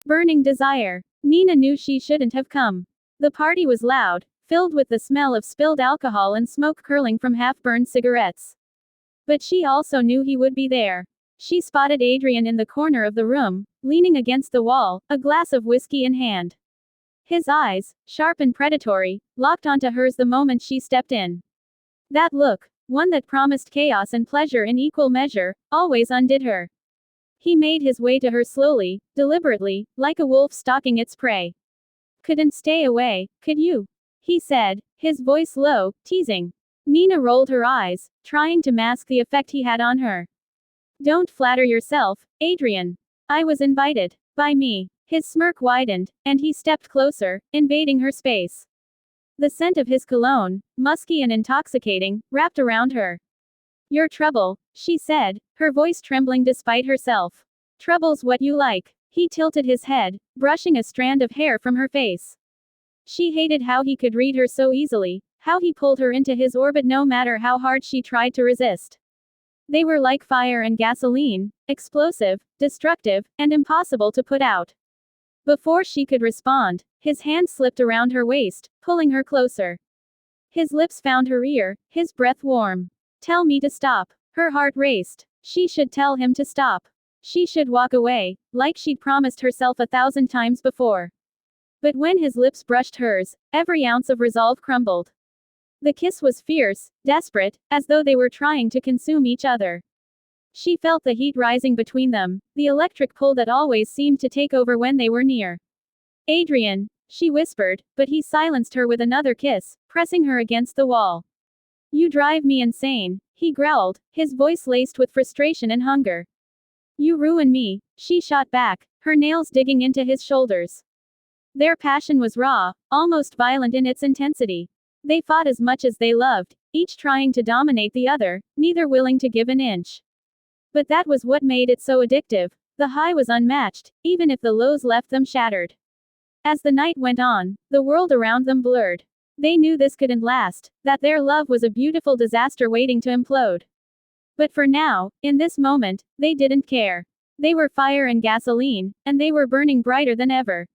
burning desire. Nina knew she shouldn't have come. The party was loud, filled with the smell of spilled alcohol and smoke curling from half-burned cigarettes. But she also knew he would be there. She spotted Adrian in the corner of the room, leaning against the wall, a glass of whiskey in hand. His eyes, sharp and predatory, locked onto hers the moment she stepped in. That look, one that promised chaos and pleasure in equal measure, always undid her. He made his way to her slowly, deliberately, like a wolf stalking its prey. Couldn't stay away, could you? He said, his voice low, teasing. Nina rolled her eyes, trying to mask the effect he had on her. Don't flatter yourself, Adrian. I was invited. By me. His smirk widened, and he stepped closer, invading her space. The scent of his cologne, musky and intoxicating, wrapped around her. Your trouble, she said, her voice trembling despite herself. Trouble's what you like. He tilted his head, brushing a strand of hair from her face. She hated how he could read her so easily, how he pulled her into his orbit no matter how hard she tried to resist. They were like fire and gasoline, explosive, destructive, and impossible to put out. Before she could respond, his hand slipped around her waist, pulling her closer. His lips found her ear, his breath warm. Tell me to stop. Her heart raced. She should tell him to stop. She should walk away, like she'd promised herself 1,000 times before. But when his lips brushed hers, every ounce of resolve crumbled. The kiss was fierce, desperate, as though they were trying to consume each other. She felt the heat rising between them, the electric pull that always seemed to take over when they were near. Adrian, she whispered, but he silenced her with another kiss, pressing her against the wall. You drive me insane, he growled, his voice laced with frustration and hunger. You ruin me, she shot back, her nails digging into his shoulders. Their passion was raw, almost violent in its intensity. They fought as much as they loved, each trying to dominate the other, neither willing to give an inch. But that was what made it so addictive. The high was unmatched, even if the lows left them shattered. As the night went on, the world around them blurred. They knew this couldn't last, that their love was a beautiful disaster waiting to implode. But for now, in this moment, they didn't care. They were fire and gasoline, and they were burning brighter than ever.